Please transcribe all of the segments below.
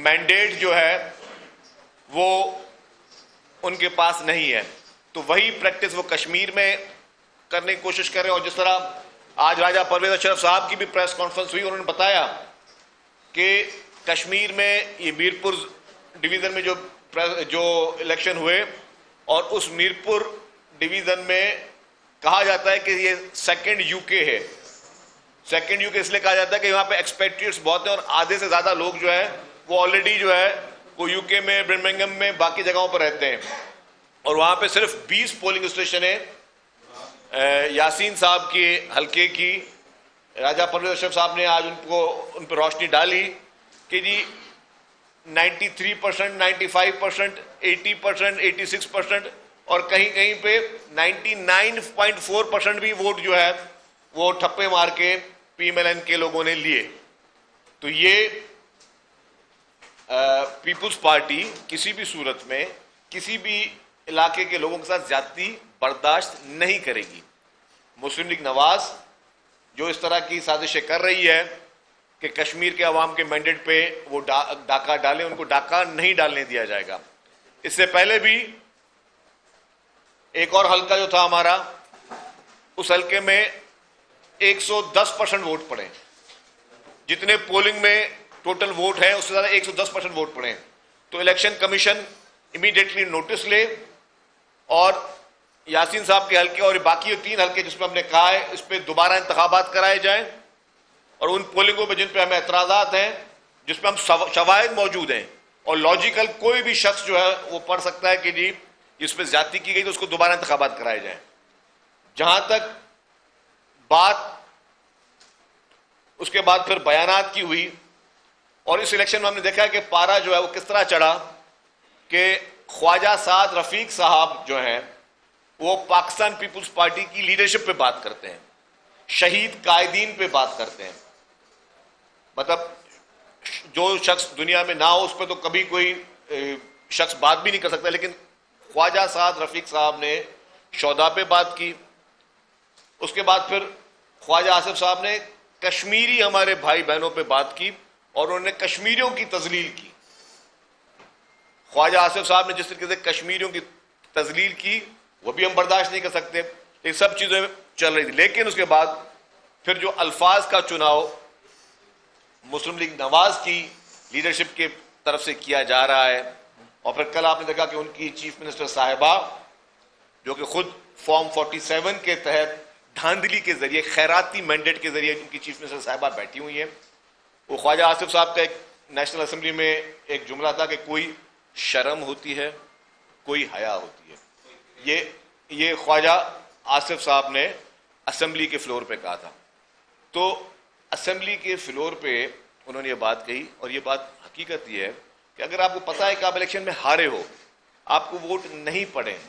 Mandate जो है वो उनके पास नहीं है, तो वही प्रैक्टिस वो कश्मीर में करने की कोशिश कर रहे हैं। और जिस तरह आज राजा परवेज अशरफ साहब की भी प्रेस कॉन्फ्रेंस हुई, उन्होंने बताया कि कश्मीर में ये मीरपुर डिवीजन में जो इलेक्शन हुए, और उस मीरपुर डिवीजन में कहा जाता है कि ये सेकंड यूके है। सेकंड यूके इसलिए कहा जाता है कि वहां पे एक्सपेट्रिएट्स बहुत हैं और आधे से ज्यादा लोग जो है वो ऑलरेडी जो है वो यूके में, बर्मिंघम में, बाकी जगहों पर रहते हैं। और वहां पे सिर्फ 20 पोलिंग स्टेशन है। यासीन साहब के हल्के की राजा परवेज अशरफ साहब ने आज उन पर रोशनी डाली कि जी 93%, 95%, 80%, 86% और कहीं कहीं पे 99.4% भी वोट जो है वो ठप्पे मार के पीएमएलएन के लोगों ने लिए। तो ये पीपुल्स पार्टी किसी भी सूरत में किसी भी इलाके के लोगों के साथ ज्यादती बर्दाश्त नहीं करेगी। मुस्लिम लीग नवाज जो इस तरह की साजिशें कर रही है कि कश्मीर के अवाम के मैंडेट पे वो डाका डालें, उनको डाका नहीं डालने दिया जाएगा। इससे पहले भी एक और हल्का जो था हमारा, उस हल्के में 110% वोट पड़े। जितने पोलिंग में टोटल वोट है उससे ज्यादा 110% वोट पड़े। तो इलेक्शन कमीशन इमीडिएटली नोटिस ले और यासीन साहब के हल्के और बाकी 3 हल्के जिसमें हमने कहा है इस पर दोबारा इंतखाबात कराए जाएं, और उन पोलिंगों पर जिन पे हमें एतराजात हैं, जिसमें हम शवाहिद मौजूद हैं और लॉजिकल कोई भी शख्स जो है वो पढ़ सकता है कि जी इस पर ज्यादती की गई, तो उसको दोबारा इंतखाबात कराए जाएं। जहां तक बात उसके बाद फिर बयानात की हुई, और इस इलेक्शन में हमने देखा कि पारा जो है वो किस तरह चढ़ा कि ख्वाजा साद रफीक साहब जो हैं वो पाकिस्तान पीपुल्स पार्टी की लीडरशिप पे बात करते हैं, शहीद कायदीन पे बात करते हैं। मतलब जो शख्स दुनिया में ना हो उस पर तो कभी कोई शख्स बात भी नहीं कर सकता, लेकिन ख्वाजा साद रफीक साहब ने शौदा पे बात की। उसके बाद फिर ख्वाजा आसिफ साहब ने कश्मीरी हमारे भाई बहनों पे बात की और उन्होंने कश्मीरियों की तजलील की। ख्वाजा आसिफ साहब ने जिस तरीके से कश्मीरियों की तजलील की वो भी हम बर्दाश्त नहीं कर सकते। ये सब चीजें चल रही थी, लेकिन उसके बाद फिर जो अल्फाज का चुनाव मुस्लिम लीग नवाज की लीडरशिप के तरफ से किया जा रहा है, और फिर कल आपने देखा कि उनकी चीफ मिनिस्टर साहिबा जो कि खुद फॉर्म 47 के तहत धांधली के जरिए, खैराती मैंडेट के जरिए उनकी चीफ मिनिस्टर साहिबा बैठी हुई हैं। वो ख्वाजा आसिफ साहब का एक नेशनल असेंबली में एक जुमला था कि कोई शर्म होती है, कोई हया होती है। ये ख्वाजा आसिफ साहब ने असेंबली के फ्लोर पे कहा था। तो असेंबली के फ्लोर पे उन्होंने ये बात कही, और ये बात हकीकत ये है कि अगर आपको पता है कि आप इलेक्शन में हारे हो, आपको वोट नहीं पड़े,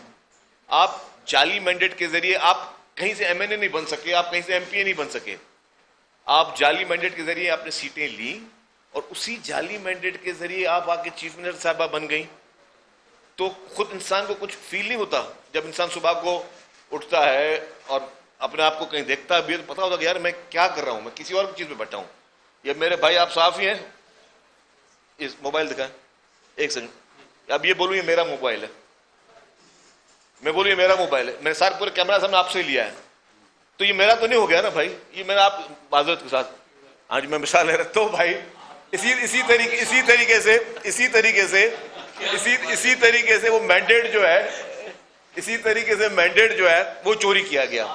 आप जाली मैंडेट के जरिए आप कहीं से एमएनए नहीं बन सके, आप कहीं से एमपीए नहीं बन सके, आप जाली मैंडेट के जरिए आपने सीटें ली और उसी जाली मैंडेट के जरिए आप आके चीफ मिनिस्टर साहबा बन गई। तो खुद इंसान को कुछ फील नहीं होता जब इंसान सुबह को उठता है और अपने आप को कहीं देखता भी है, तो पता होता कि यार मैं क्या कर रहा हूं, मैं किसी और चीज में बैठा हूं। ये मेरे भाई आप साफ ही हैं, इस मोबाइल दिखाएं एक सेकंड। अब ये बोलूं ये मेरा मोबाइल है, मैं बोलूं ये मेरा मोबाइल है, मैंने सारे पूरे कैमरा सामने आपसे लिया है, तो ये मेरा तो नहीं हो गया ना भाई, ये मेरा आप माजरत के साथ आज मैं मिसाल ले रखता हूं भाई। इसी तरीके से वो मैंडेट जो है वो चोरी किया गया।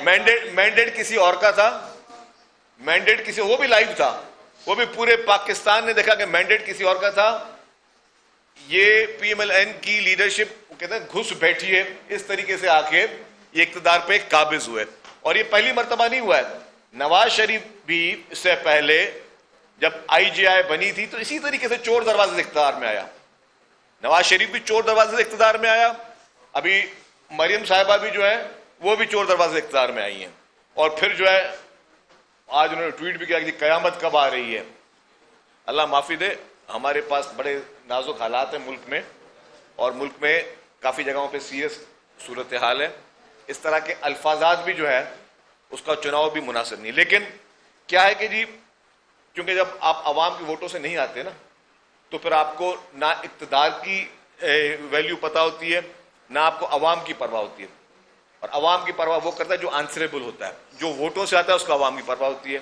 मैंडेट किसी और का था, मैंडेट किसी, वो भी लाइव था, वो भी पूरे पाकिस्तान ने देखा कि मैंडेट किसी और का था। ये पीएमएलएन की लीडरशिप कहते हैं घुस बैठी है, इस तरीके से आके ये इक्तदार पे काबिज हुए, और ये पहली मर्तबा नहीं हुआ है। नवाज शरीफ भी इससे पहले जब आईजीआई बनी थी तो इसी तरीके से चोर दरवाजे से इख्तियार में आया। नवाज शरीफ भी चोर दरवाजे से इख्तियार में आया, अभी मरियम साहिबा भी जो है वो भी चोर दरवाजे से इख्तियार में आई हैं, और फिर जो है आज उन्होंने ट्वीट भी किया कि कयामत कब आ रही है। अल्लाह माफी दे, हमारे पास बड़े नाजुक हालात हैं मुल्क में, और मुल्क में काफी जगहों पे सीरियस सूरत हाल है। इस तरह के अल्फाजात भी जो है उसका चुनाव भी मुनासिब नहीं। लेकिन क्या है कि जी, क्योंकि जब आप आवाम के वोटों से नहीं आते ना, तो फिर आपको ना इक़्तिदार की वैल्यू पता होती है, ना आपको अवाम की परवाह होती है। और अवाम की परवाह वो करता है जो आंसरेबल होता है, जो वोटों से आता है उसको अवाम की परवाह होती है।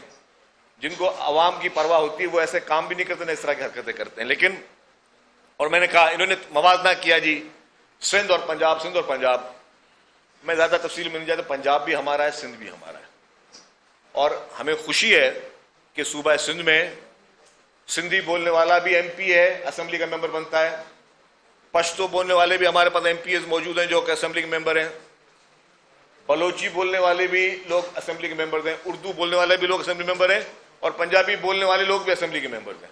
जिनको अवाम की परवाह होती है वो ऐसे काम भी नहीं करते, ना इस तरह की हरकतें करते हैं। लेकिन और मैंने कहा इन्होंने मवाजना किया जी सिंध और पंजाब, सिंध और पंजाब। मैं ज्यादा तफसील में नहीं जाता, पंजाब भी हमारा है, सिंध भी हमारा है। और हमें खुशी है कि सूबा सिंध में सिंधी बोलने वाला भी एमपी है, असेंबली का मेंबर बनता है। पश्तो बोलने वाले भी हमारे पास एमपीएस मौजूद हैं जो कि असेंबली के मेंबर हैं। बलोची बोलने वाले भी लोग असेंबली के मेंबर हैं, उर्दू बोलने वाले भी लोग असेंबली मेंबर हैं, और पंजाबी बोलने वाले लोग भी असेंबली के मेंबर हैं।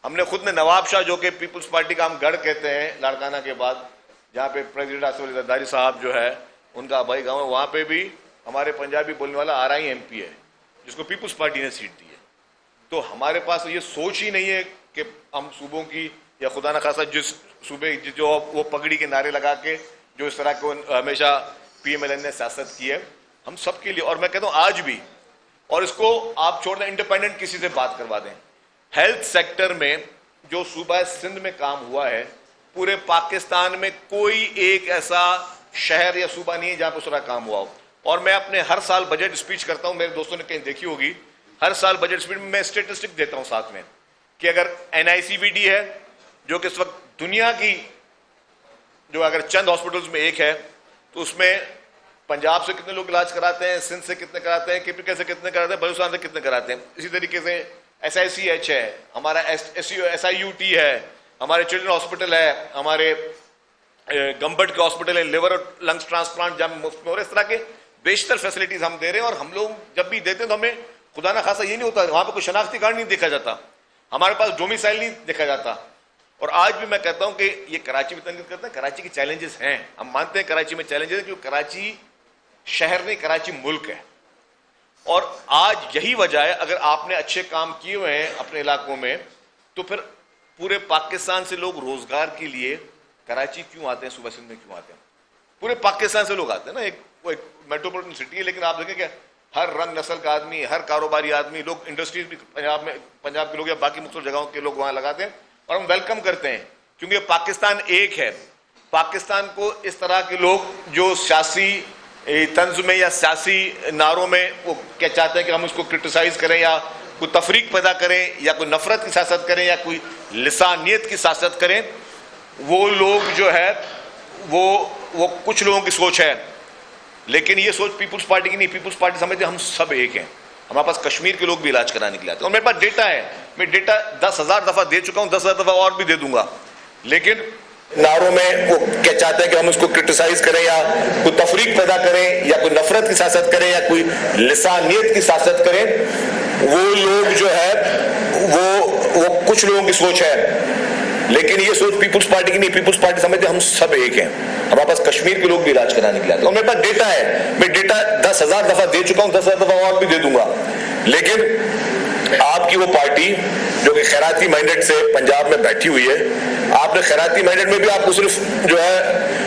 हमने खुद ने नवाब शाह, जो कि पीपुल्स पार्टी का हम गढ़ कहते हैं लाड़काना के बाद, जहाँ पे प्रेसिडेंट आसिफ अली जरदारी साहब जो है उनका भाई गाँव है, वहाँ पे भी हमारे पंजाबी बोलने वाला आरआई एमपी है जिसको पीपुल्स पार्टी ने सीट दी है। तो हमारे पास ये सोच ही नहीं है कि हम सूबों की, या खुदा न खासा जिस सूबे जो वो पगड़ी के नारे लगा के जो इस तरह को हमेशा पीएमएलएन ने सियासत की है, हम सबके लिए। और मैं कहता हूँ आज भी, और इसको आप छोड़ दें, इंडिपेंडेंट किसी से बात करवा दें, हेल्थ सेक्टर में जो सूबा सिंध में काम हुआ है, पूरे पाकिस्तान में कोई एक ऐसा शहर या सूबा नहीं है जहां पर उस तरह काम हुआ हो। और मैं अपने हर साल बजट स्पीच करता हूं, मेरे दोस्तों ने कहीं देखी होगी, हर साल बजट स्पीच में मैं स्टेटिस्टिक देता हूं साथ में कि अगर एनआईसीवीडी है जो कि इस वक्त दुनिया की जो अगर चंद हॉस्पिटल्स में एक है, तो उसमें पंजाब से कितने लोग इलाज कराते हैं, सिंध से कितने कराते हैं, केपीके से कितने कराते हैं, बलूचिस्तान से कितने कराते हैं। इसी तरीके से SICH है, हमारा SIUT है, हमारे चिल्ड्रन हॉस्पिटल है, हमारे गंबट के हॉस्पिटल है, लिवर और लंग्स ट्रांसप्लांट जब मुफ्त में, और इस तरह के बेशतर फैसिलिटीज हम दे रहे हैं। और हम लोग जब भी देते हैं तो हमें खुदा ना खासा ये नहीं होता, वहां पर कोई शनाख्ती कार्ड नहीं देखा जाता, हमारे पास डोमिसाइल नहीं देखा जाता। और आज भी मैं कहता हूं कि ये कराची में तंकीद करते हैं, कराची के चैलेंजेस हैं, हम मानते हैं कराची में चैलेंजेस हैं, क्योंकि कराची शहर नहीं, कराची मुल्क है। और आज यही वजह है, अगर आपने अच्छे काम किए हुए हैं अपने इलाकों में, तो फिर पूरे पाकिस्तान से लोग रोजगार के लिए कराची क्यों आते हैं, सूबा सिंध में क्यों आते हैं? पूरे पाकिस्तान से लोग आते हैं ना, वो एक मेट्रोपॉलिटन सिटी है, लेकिन आप देखें कि हर रंग नस्ल का आदमी, हर कारोबारी आदमी, लोग इंडस्ट्रीज भी पंजाब के लोग या बाकी मुख्तलिफ जगहों के लोग वहां लगाते हैं, और हम वेलकम करते हैं, क्योंकि पाकिस्तान एक है। पाकिस्तान को इस तरह के लोग जो सियासी तंज में या सियासी नारों में वो क्या चाहते हैं कि हम उसको क्रिटिसाइज करें, या कोई तफरीक पैदा करें, या कोई नफरत की सियासत करें, या कोई लिसानियत की सियासत करें, वो लोग जो है वो कुछ लोगों की सोच है। लेकिन ये सोच पीपुल्स पार्टी की नहीं। पीपुल्स पार्टी समझते हम सब एक हैं। हमारे पास कश्मीर के लोग भी इलाज कराने के लिए आते हैं, और मेरे पास डेटा है, मैं डेटा 10,000 दफा दे चुका हूं, 10,000 दफा और भी दे दूंगा। लेकिन नारों में वो क्या चाहते हैं कि हम उसको क्रिटिसाइज करें, या कोई तफरीक पैदा करें, या कोई नफरत की सियासत करें, या कोई लिसानियत की सियासत करें, वो लोग जो है वो कुछ लोगों की सोच है। लेकिन ये सोच पीपुल्स पार्टी की नहीं। पीपुल्स पार्टी समझते हम सब एक हैं। हमारे पास कश्मीर के लोग भी इलाज कराने के लिए आते हैं, और मेरे पास डेटा है, मैं डेटा 10,000 दफा दे चुका हूं, 10,000 दफा और भी दे दूंगा। लेकिन आपकी वो पार्टी जो कि खैराती माइंडेड से पंजाब में बैठी हुई है, आपने खैराती माइंडेड में भी आपको सिर्फ जो है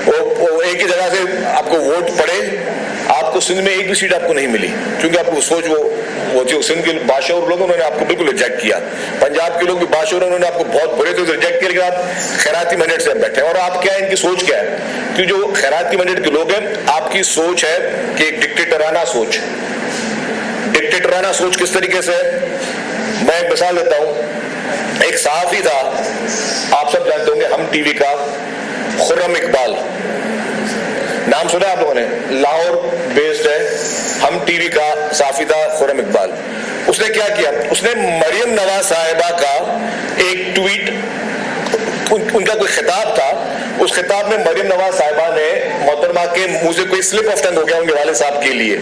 वो एक ही जगह से आपको वोट पड़े, आपको सिंध में एक भी सीट आपको नहीं मिली, क्योंकि आपको सोच वो जो सिंध के बादशाह लोग उन्होंने आपको बिल्कुल रिजेक्ट किया। पंजाब के लोग भी बादशाह उन्होंने आपको बहुत बुरे तरीके से रिजेक्ट किया, लेकिन आप खैराती माइंडेड से बैठे हैं। और आप क्या है, इनकी सोच क्या है कि जो खैराती माइंडेड के लोग हैं, आपकी सोच है कि एक डिक्टेटराना सोच। डिक्टेटराना सोच किस तरीके से? मैं एक मिसाल देता हूं। एक सहाफी था, आप सब जानते होंगे, हम टीवी का, खुर्रम इकबाल, नाम सुना आप लोगों ने? लाहौर बेस्ड है, हम टीवी का सहाफी था खुर्रम इकबाल। उसने क्या किया? उसने मरियम नवाज साहिबा का एक ट्वीट, उनका कोई खिताब था, उस खिताब में मरियम नवाज साहिबा ने मोहतरमा के मुंह से कोई स्लिप ऑफ टंग हो गया उनके वाले साहब के लिए।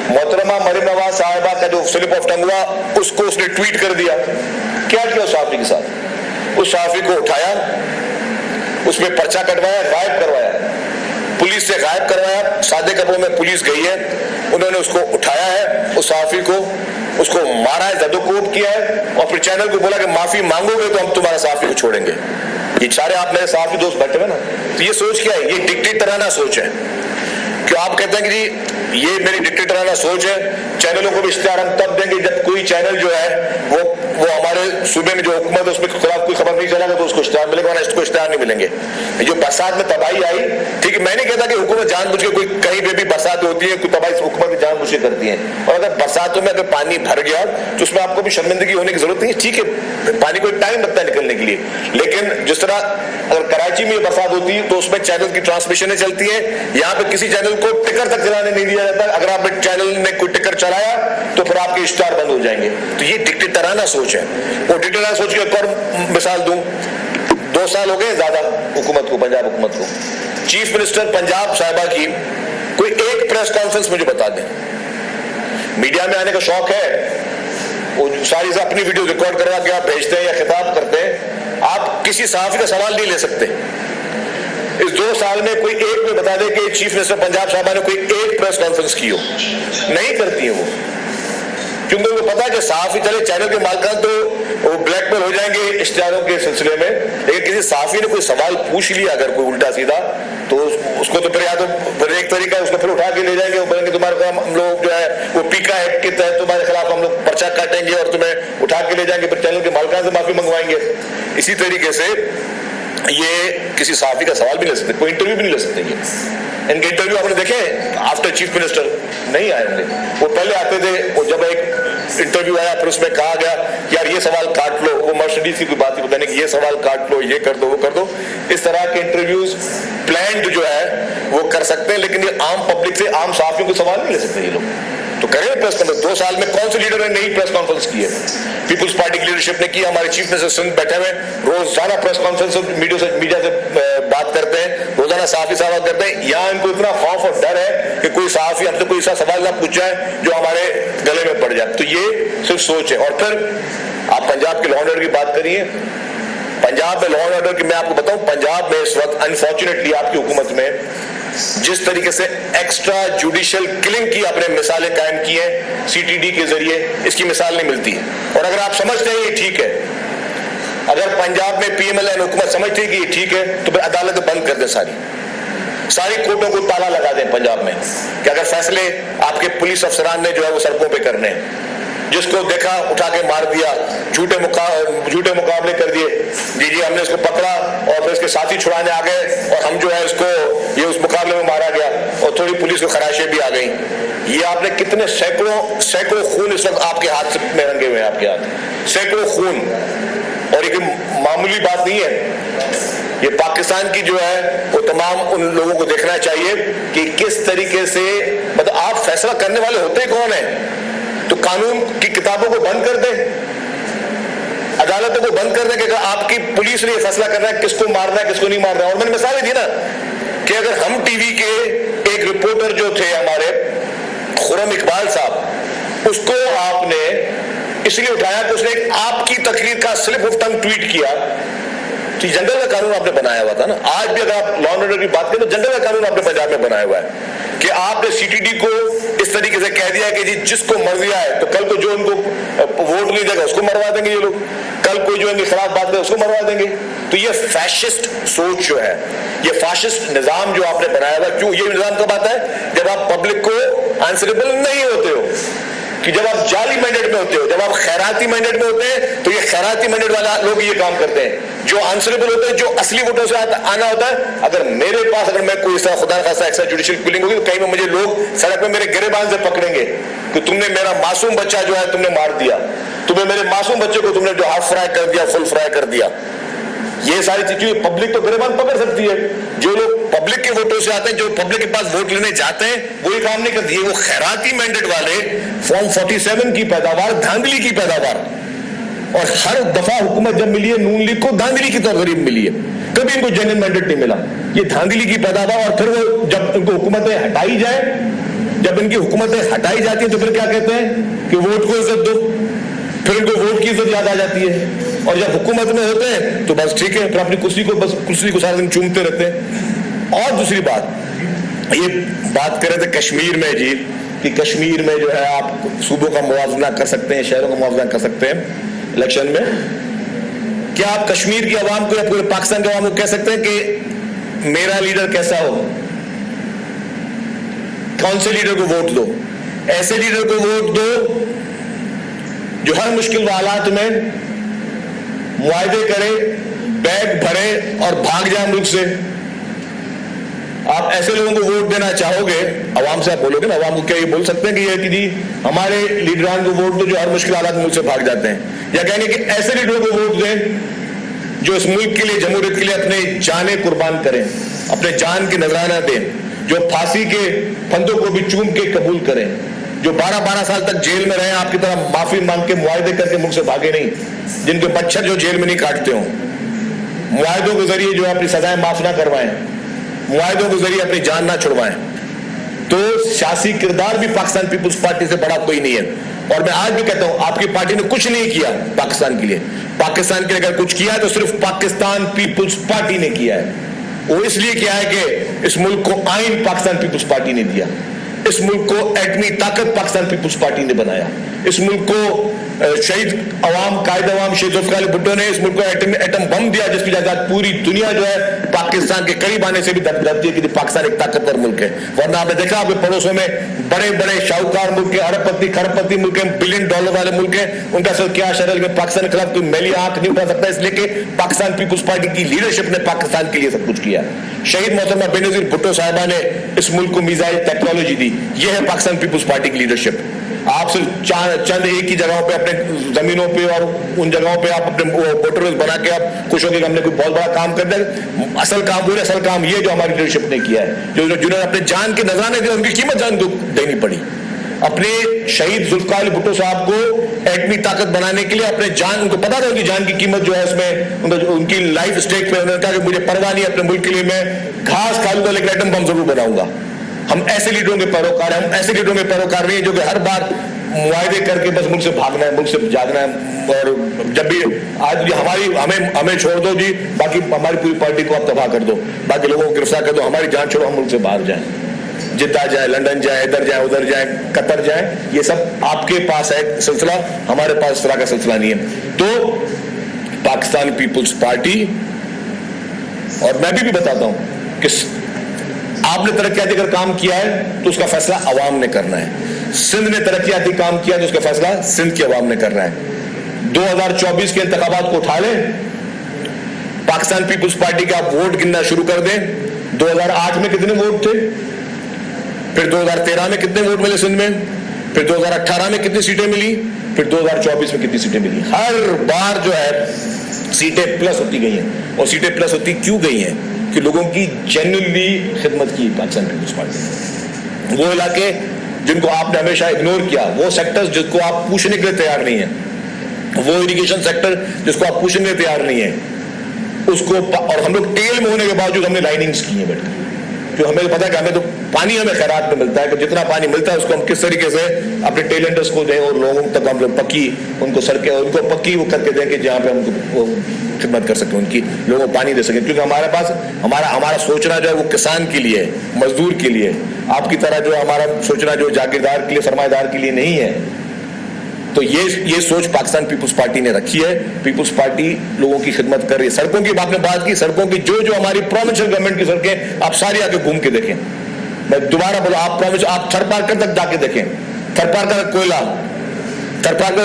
मोहतरमा मरियम नवाज साहिबा का जो स्लिप ऑफ टंग हुआ, उसको उसने ट्वीट कर दिया। क्या किया उस सहाफी के साथ? उस सहाफी को उठाया, उसमें पर्चा कटवाया, गायब करवाया, पुलिस से गायब करवाया। सादे कपड़ों में पुलिस गई है, उन्होंने उसको उठाया है, उस सहाफी को, उसको मारा है, जदोकोब किया है, और फिर चैनल को बोला कि माफी मांगोगे तो हम तुम्हारा सहाफी को छोड़ेंगे। ये सारे आप मेरे सहाफी दोस्त बैठे हुए ना, तो ये सोच क्या है? ये डिक्टेटराना सोच है। क्यों आप कहते हैं कि जी ये मेरी डिक्टेटराना सोच है। चैनलों को भी इख्तियार हम तब देंगे जब कोई चैनल जो है वो हमारे सूबे में जो हुकूमत है उसमें खिलाफ कोई खबर नहीं चलेगा तो उसको इख्तियार मिलेगा, वरना इसको इख्तियार नहीं मिलेंगे। जो बरसात में तबाही आई, ठीक है, मैं नहीं कहता कि हुकूमत जानबूझ के कोई कहीं पे भी बरसात होती है कोई तबाही हुकूमत जानबूझ के करती है, और अगर बरसातों में अगर पानी भर गया तो उसमें आपको भी शर्मिंदगी होने की जरूरत नहीं है। ठीक है, पानी को टाइम लगता है निकलने के लिए, लेकिन जिस तरह अगर कराची में बरसात होती है तो उसमें चैनल की ट्रांसमिशनें चलती है, यहाँ पे किसी चैनल को टिकर तक चलाने नहीं दिया जाता। अगर आपने चैनल ने कोई टिकर चलाया तो फिर आपके इश्तार बंद हो जाएंगे। तो ये डिक्टेटराना सोच है। वो डिक्टेटराना सोच की एक और मिसाल दूं, 2 साल हो गए ज्यादा हुकूमत को, पंजाब हुकूमत को, चीफ मिनिस्टर पंजाब साहिबा की कोई एक प्रेस कॉन्फ्रेंस मुझे बता दें। मीडिया में आने का शौक है, वो सारी से अपनी वीडियो रिकॉर्ड करवा के आप भेजते हैं या खिताब करते हैं, आप किसी सहाफी का सवाल नहीं ले सकते। इस 2 साल में कोई एक में बता दे कि चीफ मिनिस्टर पंजाब साहबा ने कोई एक प्रेस कॉन्फ्रेंस की हो, नहीं करती है वो, क्योंकि उनको पता है कि सहाफी चले चैनल के मालिकान तो वो ब्लैकमेल हो जाएंगे इश्तिहारों के सिलसिले में। लेकिन किसी सहाफी ने कोई सवाल पूछ लिया अगर कोई उल्टा सीधा, तो उसको तो फिर या तो फिर एक तरीका उसको फिर उठा के ले जाएंगे, वो बोलेंगे तुम्हारे काम हम लोग जो है वो पीका एक्ट के तहत तुम्हारे खिलाफ हम लोग पर्चा काटेंगे और तुम्हें उठा के ले जाएंगे, फिर चैनल के मालिकान से माफी मंगवाएंगे। इसी तरीके से ये किसी सहाफी का सवाल भी ले सकते, कोई इंटरव्यू भी नहीं ले सकते। ये इनके इंटरव्यू आपने देखे आफ्टर चीफ मिनिस्टर नहीं आए होंगे, वो पहले आते थे। वो जब एक इंटरव्यू आया फिर उसमें कहा गया यार ये सवाल काट लो, वो मर्सिडीज की कोई बात ही बताने की ये सवाल काट लो, ये कर दो, वो कर दो। इस तरह के इंटरव्यूज प्लान्ड जो है वो कर सकते हैं, लेकिन ये आम पब्लिक से, आम सहाफियों को सवाल नहीं ले सकते ये लोग। तो करें प्रेस कॉन्फ्रेंस। 2 साल में कौन से लीडर ने नई प्रेस कॉन्फ्रेंस की है? पीपुल्स पार्टी की लीडरशिप ने की, हमारे चीफ मिनिस्टर सिंध बैठे हुए रोजाना प्रेस कॉन्फ्रेंस मीडिया से बात करते हैं, रोजाना सहाफी साहब करते हैं। यहाँ इनको इतना खौफ और डर है कि कोई सहाफी हमसे कोई ऐसा सवाल ना पूछ जाए जो हमारे गले में पड़ जाए। तो ये सिर्फ सोच है। और फिर आप पंजाब के लॉ एंड ऑर्डर की बात करिए, पंजाब में लॉ एंड ऑर्डर की मैं आपको बताऊं, पंजाब में इस वक्त अनफॉर्चुनेटली आपकी हुकूमत में जिस तरीके से एक्स्ट्रा जुडिशियल किलिंग की आपने मिसालें कायम की हैं सीटीडी के जरिए, इसकी मिसाल नहीं मिलती। और अगर आप समझते हैं ये ठीक है, अगर पंजाब में पीएमएलएन हुकूमत समझती है कि ये ठीक है, तो फिर अदालत बंद कर दे, सारी कोर्टों को ताला लगा दें पंजाब में, कि अगर फैसले आपके पुलिस अफसरान ने जो है वो सड़कों पे करने हैं, जिसको देखा उठा के मार दिया, झूठे मुकाबले कर दिए, जी हमने इसको पकड़ा और फिर इसके साथी छुड़ाने आ गए और हम जो है इसको ये उस मुकाबले में मारा गया और थोड़ी पुलिस को खराशें भी आ गई। ये आपने कितने सैकड़ों खून इस वक्त आपके हाथ में रंगे हुए हैं, आपके हाथ सैकड़ों खून। और ये मामूली बात नहीं है, ये पाकिस्तान की जो है वो तमाम उन लोगों को देखना चाहिए कि किस तरीके से, मतलब आप फैसला करने वाले होते कौन है? तो कानून की किताबों को बंद कर दें, अदालतों को बंद कर दें कि अगर आपकी पुलिस ने यह फैसला करना है किसको मारना है किसको नहीं मारना है। और मैंने मिसालें दी ना कि अगर हम टीवी के एक रिपोर्टर जो थे हमारे खुर्रम इकबाल साहब, उसको आपने इसलिए उठाया कि उसने आपकी तकरीर का स्लिप ऑफ टंग ट्वीट किया, तो जंगल का कानून आपने बनाया हुआ था ना। आज भी अगर आप लॉ एंड ऑर्डर की बात करें तो जंगल का कानून आपने पंजाब में बनाया हुआ है कि आपने सीटीडी को इस तरीके से कह दिया कि जी जिसको मर्जी आए, तो कल को जो उनको वोट नहीं देगा उसको मरवा देंगे ये लोग, कल कोई जो इनके खिलाफ बात करे उसको मरवा देंगे। तो ये फैशिस्ट सोच जो है, ये फैशिस्ट निजाम जो आपने बनाया हुआ, क्यों ये निजाम कब आता है? जब आप पब्लिक को आंसरेबल नहीं होते हो, कि जब आप जाली मैंडेट में होते हो, जब आप खैराती मैंडेट में होते हैं, तो ये खैराती मैंडेट वाला लोग ये काम करते हैं। जो आंसरेबल होते हैं, जो असली वोटों से आना होता है, अगर मेरे पास अगर मैं कोई खुदा खासा एक्स्ट्रा जुडिशियल किलिंग होगी तो कहीं में मुझे लोग सड़क में मेरे गिरेबान से पकड़ेंगे कि तुमने मेरा मासूम बच्चा जो है तुमने मार दिया, तुम्हें मेरे मासूम बच्चे को तुमने जो हाफ फ्राई कर दिया, फुल फ्राई कर दिया। ये सारी चीजें पब्लिक तो गिरेबान पकड़ सकती है। जो लोग पब्लिक के वोटों से आते हैं, जो पब्लिक के पास वोट लेने जाते हैं, वो ये काम नहीं करती है। वो खैराती मैंडेट वाले फॉर्म 47 की पैदावार, धांधली की पैदावार, और हर दफा हुकूमत जब मिली है नून लीग को धांधली की तौर गरीब मिली है, कभी इनको जेन्युइन मैंडेट नहीं मिला। ये धांधली की पैदावार। और फिर वो जब इनको हुकूमतें हटाई जाए, जब इनकी हुकूमतें हटाई जाती है तो फिर क्या कहते हैं कि वोट को इज्जत दो, फिर इनको वोट की इज्जत याद आ जाती है। और जब हुकूमत में होते हैं तो बस ठीक है, फिर अपनी कुर्सी को सारा दिन चूमते रहते हैं। और दूसरी बात, ये बात कर रहे थे कश्मीर में जी, कि कश्मीर में जो है आप सूबों का मुआवजा कर सकते हैं, शहरों का मुआवजा कर सकते हैं इलेक्शन में। क्या आप कश्मीर की आवाम को या पूरे पाकिस्तान की आवाम को कह सकते हैं कि मेरा लीडर कैसा हो? कौन से लीडर को वोट दो? ऐसे लीडर को वोट दो जो हर मुश्किल हालात में मुआहदे करे, बैग भरे और भाग जाए मुल्क से। आप ऐसे लोगों को वोट देना चाहोगे, अवाम से आप बोलोगे ना, अवाम को क्या ये बोल सकते हैं कि ये कि जी हमारे लीडरान को वोट दो जो हर मुश्किल हालात में मुल्क से भाग जाते हैं, या कहेंगे कि ऐसे लीडरों को वोट दें जो इस मुल्क के लिए, जमहूरियत के लिए अपने जानें कुर्बान करें, अपने जान की नजराना दें, जो फांसी के फंदों को भी चूम के कबूल करें, जो 12-12 साल तक जेल में रहे, आपकी तरह माफी मांग के मुआहदे करके मुल्क से भागे नहीं, जिनके मच्छर जो जेल में नहीं काटते हो, मुआहदों के जरिए जो अपनी सजाएं माफ ना करवाएं, मुआहदों के जरिए अपनी जान ना छुड़वाएं, तो सियासी किरदार भी पाकिस्तान पीपुल्स पार्टी से बड़ा कोई नहीं है। और मैं आज भी कहता हूं, आपकी पार्टी ने कुछ नहीं किया पाकिस्तान के लिए। पाकिस्तान के लिए अगर कुछ किया है तो सिर्फ पाकिस्तान पीपुल्स पार्टी ने किया है। वो इसलिए किया है कि इस मुल्क को आइन पाकिस्तान पीपुल्स पार्टी ने दिया, इस मुल्क को एटमी ताकत पाकिस्तान पीपुल्स पार्टी ने बनाया, इस मुल्क को शहीद अवाम, कायद अवाम शहीद जुल्फ़िकार अली भुट्टो ने इस मुल्क को एटम बम दिया, जिसकी जायदाद पूरी दुनिया जो है पाकिस्तान के करीब आने से भी डरती है कि पाकिस्तान एक ताकतवर मुल्क है। वरना आपने देखा आपके पड़ोसों में बड़े बड़े शाहूकार मुल्क के, अरबपति खरबपति मुल्क है, $बिलियन वाले मुल्क है, उनका सब क्या शरल में पाकिस्तान के खिलाफ कोई मैली आंख नहीं उठा सकता, इसलिए कि पाकिस्तान पीपुल्स पार्टी की लीडरशिप ने पाकिस्तान के लिए सब कुछ किया। शहीद मोहतरमा बेनजीर भुट्टो साहिबा ने इस मुल्क को मिसाइल टेक्नोलॉजी दी। यह है पाकिस्तान पीपुल्स पार्टी की लीडरशिप। आप सिर्फ चंद एक ही जगहों पे, अपने जमीनों पे और उन जगहों पे आप अपने वोटर बना के आप खुश होंगे कि हमने कोई बहुत बड़ा काम कर दिया। असल काम ये जो हमारी लीडरशिप ने किया है, जिन्होंने अपने जान के नजराने दिए, उनकी कीमत जान को देनी पड़ी। अपने शहीद जुल्फ़िकार अली भुट्टो साहब को एटमी ताकत बनाने के लिए अपने जान, उनको पता था उनकी जान की कीमत जो है इसमें, उनकी लाइफ स्टेक पे उन्होंने कहा कि मुझे परवाह नहीं, अपने मुल्क के लिए मैं घास खा लूंगा लेकिन एटम बम जरूर बनाऊंगा। हम ऐसे लीडरों के पैरोकार हैं, हम ऐसे लीडरों के पैरोकार नहीं है जो कि हर बार मुआहदे करके बस मुल्क से भागना है, मुल्क से जागना है। और जब भी आज हमें छोड़ दो जी, बाकी हमारी पूरी पार्टी को आप तबाह कर दो, बाकी लोगों को गिरफ्तार कर दो, हमारी जान छोड़ो, हम मुल्क से बाहर जाएं, जिद्दा जाए, लंदन जाए, इधर जाए, उधर जाए, कतर जाए। ये सब आपके पास है सिलसिला, हमारे पास इस तरह का सिलसिला नहीं है। तो पाकिस्तान पीपुल्स पार्टी, और मैं भी बताता हूं कि आपने तरक्याती अगर काम किया है तो उसका फैसला अवाम ने करना है। सिंध ने तरक्याती काम किया तो उसका फैसला सिंध की अवाम ने करना है। 2024 के इंतखाबात को उठा लें, पाकिस्तान पीपुल्स पार्टी का वोट गिनना शुरू कर दें। 2008 में कितने वोट थे, फिर 2013 में कितने वोट मिले सिंध में, फिर 2018 में कितनी सीटें मिली, फिर 2024 में कितनी सीटें मिली। हर बार जो है सीटें प्लस होती गई हैं। और सीटें प्लस होती क्यों गई हैं? कि लोगों की जेन्युइनली खिदमत की पाकिस्तान पीपुल्स पार्टी। वो इलाके जिनको आपने हमेशा इग्नोर किया, वो सेक्टर्स जिसको आप पूछने के लिए तैयार नहीं है, वो इरिगेशन सेक्टर जिसको आप पूछने के लिए तैयार नहीं है, उसको, और हम लोग टेल में होने के बावजूद हमने लाइनिंग्स की है बैठकर, क्यों हमें पता है कि हमें तो पानी हमें खैरात में मिलता है, कि जितना पानी मिलता है उसको हम किस तरीके से अपने टेलेंटर्स को दें और लोगों तक हम लोग पक्की उनको सड़कें उनको पक्की वो करके दें कि जहाँ पे हमको खिदमत कर सकें, उनकी लोगों को पानी दे सकें। क्योंकि हमारे पास हमारा सोचना जो है वो किसान के लिए, मजदूर के लिए, आपकी तरह जो हमारा सोचना जो जागीरदार के लिए, सरमाएदार के लिए नहीं है। तो ये सोच पाकिस्तान पीपुल्स पार्टी ने रखी है। पीपुल्स पार्टी लोगों की खिदमत कर रही है। सड़कों की आपने बात की, सड़कों की जो हमारी प्रोविंशियल गवर्नमेंट की सड़कें आप सारी आके घूम के देखें। मैं दोबारा बोला, आप थरपारकर तक जाके देखें। थरपारकर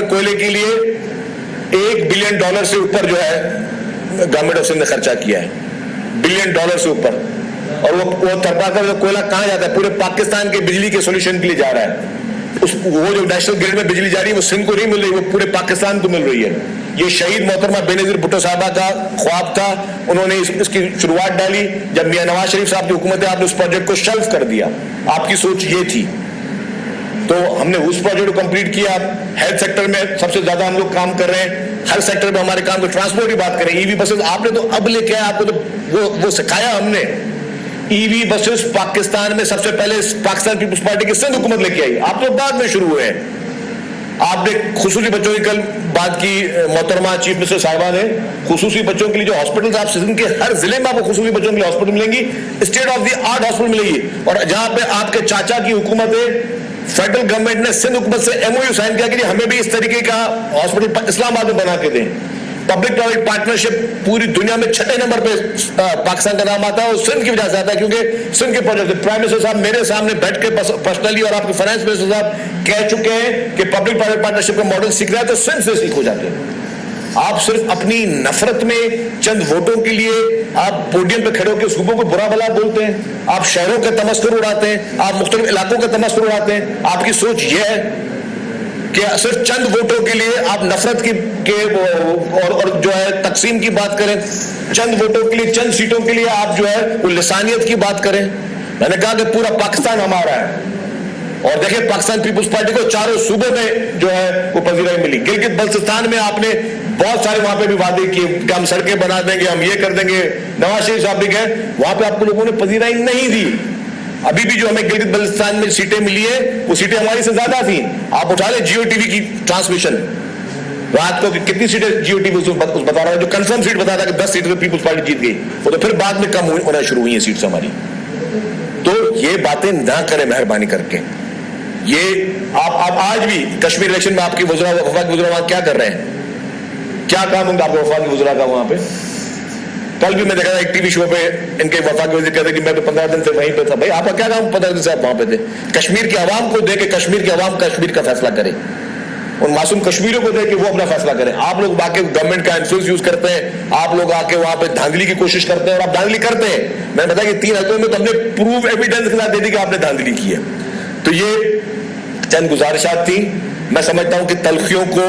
कोयले के लिए $1 बिलियन से ऊपर जो है गवर्नमेंट ऑफ सिंध ने खर्चा किया है, $1 बिलियन से ऊपर। और वो थरपारकर कोयला कहाँ जाता है? पूरे पाकिस्तान के बिजली के सोल्यूशन के लिए जा रहा है। वो जो नेशनल ग्रिड में बिजली जा रही है वो सिंध को नहीं मिल रही, वो पूरे पाकिस्तान को मिल रही है। ये शहीद मोहतरमा बेनजीर भुट्टो साहबा का ख्वाब था, उन्होंने इसकी शुरुआत डाली। जब मियां नवाज शरीफ साहब की हुकूमत है, आपने उस प्रोजेक्ट को शेल्फ कर दिया, आपकी सोच ये थी। तो हमने उस प्रोजेक्ट को कंप्लीट किया। हेल्थ सेक्टर में सबसे ज्यादा हम लोग काम कर रहे हैं, हर सेक्टर में हमारे काम को, ट्रांसपोर्ट की बात करें, ईवी बसेस आपने तो अब लेके आया, आपको तो वो सिखाया हमने। ईवी बसेस पाकिस्तान में सबसे पहले पाकिस्तान पीपुल्स पार्टी की सिंध हुकूमत लेके आई, आप तो बाद में शुरू हुए हैं। आपने खुसूसी बच्चों की कल बात की, मोहतरमा चीफ मिनिस्टर साहिबा ने, खुसूसी बच्चों के लिए जो हॉस्पिटल आप सिंध के हर जिले में आपको खुसूसी बच्चों के लिए हॉस्पिटल मिलेंगी, state of the art hospital मिलेगी। और जहां पे आपके चाचा की हुकूमत है, फेडरल गवर्नमेंट ने सिंध हुकूमत से MOU साइन किया कि हमें भी इस तरीके का हॉस्पिटल इस्लामाबाद में बना के दें। पब्लिक प्राइवेट पार्टनरशिप पूरी दुनिया में 6 नंबर पे पाकिस्तान का नाम आता है, और सिंध की वजह से आता है, क्योंकि सिंध के प्रोजेक्ट प्राइम मिनिस्टर साहब मेरे सामने बैठ के पर्सनली और आपके फाइनेंस मिनिस्टर साहब कह चुके हैं कि पब्लिक प्राइवेट पार्टनरशिप का मॉडल सीख रहा है, तो सिंध से सीख हो जाते हैं। आप सिर्फ अपनी नफरत में चंद वोटों के लिए आप पोडियम पे खड़े होकर सूबों को बुरा भला बोलते हैं, आप शहरों का तमस्कुर उड़ाते हैं, आप मुख्तलिफ इलाकों का तमस्कुर उड़ाते हैं। आपकी सोच यह है कि सिर्फ चंद वोटों के लिए आप नफरत की और जो है तकसीम की बात करें, चंद वोटों के लिए, चंद सीटों के लिए आप जो है वो लिसानियत की बात करें। मैंने कहा कि पूरा पाकिस्तान हमारा है, और देखिए पाकिस्तान पीपुल्स पार्टी को चारों सूबों में जो है वो पजीराई मिली। गिलगित बल्तिस्तान में आपने बहुत सारे वहां पे भी वादे किए कि हम सड़कें बना देंगे, हम ये कर देंगे, नवाज शरीफ साहब भी गए, वहां पे आपको लोगों ने पजीराई नहीं दी। अभी भी जो हमें गिलगित बल्तिस्तान में सीटें मिली है वो सीटें हमारी से ज्यादा थी। आप उठा ले जियो टीवी की ट्रांसमिशन रात को कितनी सीटें जियो टीवी उस बता रहा है, जो कंफर्म सीट बता रहा है कि 10 सीटें पीपुल्स पार्टी जीत गई, वो तो फिर बाद में कम होना शुरू हुई है सीट्स हमारी। तो ये बातें ना करें मेहरबानी करके। ये आप आज भी कश्मीर इलेक्शन में आपकी वफाकी वज़ीर वहां क्या कर रहे हैं, क्या काम होंगे आपके वफाकी वज़ीर का वहां पे? कल भी मैं देखा था एक टीवी शो पे इनके वफाकी वज़ीर कहते कि मैं तो 15 दिन से वहीं पे था। भाई आपका क्या काम 15 दिन से आप वहां पे थे? कश्मीर की आवाम को दे के कश्मीर की आवाम कश्मीर का फैसला करे, उन मासूम कश्मीरियों को दे के वो अपना फैसला करें। आप लोग बाकी गवर्नमेंट का इन्फ्लुएंस यूज करते हैं, आप लोग आके वहां पे धांधली की कोशिश करते हैं, और आप धांधली करते हैं। मैंने बताया कि 3 हफ्तों में तो हमने प्रूफ एविडेंस के साथ दे दी कि आपने धांधली की है। तो ये चंद गुजारिशात थी। मैं समझता हूं कि तलखियों को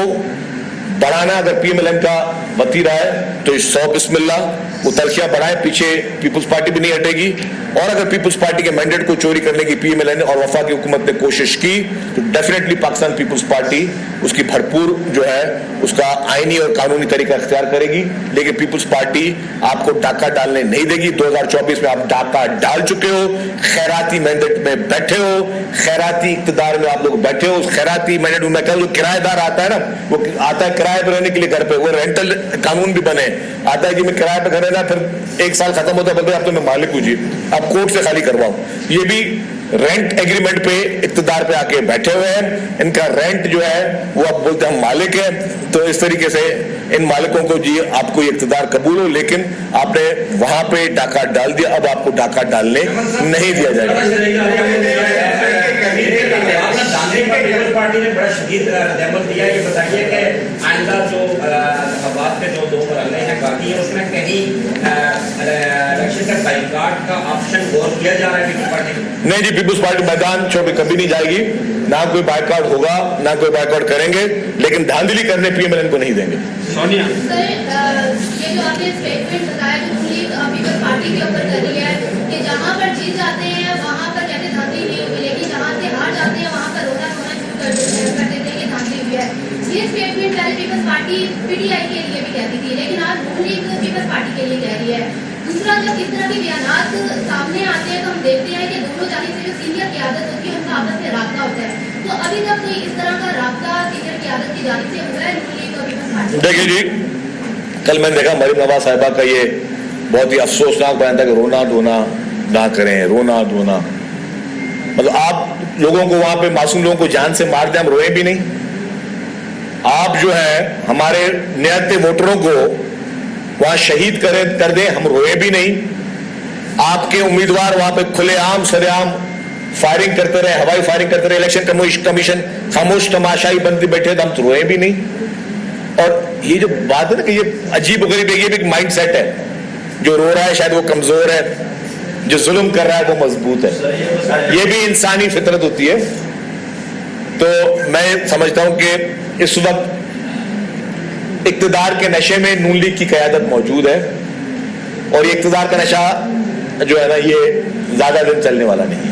बढ़ाना अगर पीएमएलएन का वतीरा है तो 100 बिस्मिल्लाह, वो तलखियां बढ़ाए, पीछे पीपुल्स पार्टी भी नहीं हटेगी। और अगर पीपुल्स पार्टी के मैंडेट को चोरी करने की पीएमएलएन और वफाकी हुकूमत ने कोशिश की तो डेफिनेटली पाकिस्तान पीपुल्स पार्टी उसकी भरपूर जो है उसका आईनी और कानूनी तरीका अख्तियार करेगी। लेकिन पीपुल्स पार्टी आपको डाका डालने नहीं देगी। 2024 में आप डाका डाल चुके हो, खैराती मैंडेट में बैठे हो, खैराती इक्तदार में आप लोग बैठे हो। उस खैराती मैंडेट में मैं कहूँ जो किराएदार आता है ना, वो आता है किराए पर रहने के लिए घर पे, वो रेंटल कानून भी बने, आता है कि मैं किराए पर घर रहना, फिर 1 साल खत्म होता है बोलते अब तो मैं मालिक हूँ जी, अब कोर्ट से खाली करवाओ। ये भी रेंट एग्रीमेंट पे इक्तदार पे आके बैठे हुए हैं। इनका रेंट जो है वो अब बोलते हैं हम मालिक है। तो इस तरीके से इन मालिकों को जी आपको ये इक्तदार कबूल हो, लेकिन आपने वहां पे डाका डाल दिया, अब आपको डाका डालने नहीं दिया जाएगा। पार्टी ने बड़ा शदीद रद्द दिया। ये बताइए कि आइंदा जो इंतखाबात में जो 2 मरहले हैं बाकी है, उसमें कहीं इलेक्शन का बाइकाट का ऑप्शन गौर किया जा रहा है पीपुल्स पार्टी में? नहीं जी, पीपुल्स पार्टी मैदान छोड़ कभी नहीं जाएगी, ना कोई बाइकाट होगा, ना कोई बाइकाट करेंगे, लेकिन धांधली करने पीएमएलएन को नहीं देंगे। सोनिया सर, ये जो आपने स्टेटमेंट बताया जो पीपुल्स पार्टी के ऊपर कर रही है कि जहां पर जीत जाते हैं वहां पर कहते धांधली नहीं हुई, लेकिन जहां से हार जाते हैं वहां पर रोना धोना शुरू कर देते हैं कि धांधली हुई है। ये स्टेटमेंट पहले पीपुल्स पार्टी पीटीआई के लिए भी कहती थी, लेकिन आज नून लीग पीपुल्स पार्टी के लिए कह रही है। दूसरा, जब इस तरह के बयानात सामने आते हैं तो हम देखते हैं कि दोनों जानिब से जो सीनियर क़यादत होती है उनका आपस में राब्ता होता है। तो अभी तक कोई इस तरह का राब्ता सीनियर क़यादत की जानिब से हुआ है नून लीग और पीपुल्स पार्टी? देखिए जी, कल मैंने देखा मरीम नवाज साहिबा का ये बहुत ही अफसोसनाक बयान था कि रोना धोना ना करें, रोना धोना मतलब आप लोगों को वहां पे मासूम लोगों को जान से मार दें, हम रोए भी नहीं। आप जो है हमारे नियत वोटरों को वहां शहीद कर दें, हम रोए भी नहीं। आपके उम्मीदवार वहां पे खुलेआम सरेआम फायरिंग करते रहे, हवाई फायरिंग करते रहे, इलेक्शन कमीशन खामोश तमाशाई बनते बैठे तो हम तो रोए भी नहीं। और ये जो बात है ना कि ये अजीब गरीब है, ये भी एक माइंड सेट है। जो रो रहा है शायद वो कमजोर है, जो जुल्म कर रहा है वो मजबूत है। ये भी इंसानी फितरत होती है। तो मैं समझता हूं कि इस वक्त इक्तदार के नशे में नून लीग की क़यादत मौजूद है, और ये इक्तदार का नशा जो है ना ये ज्यादा दिन चलने वाला नहीं है।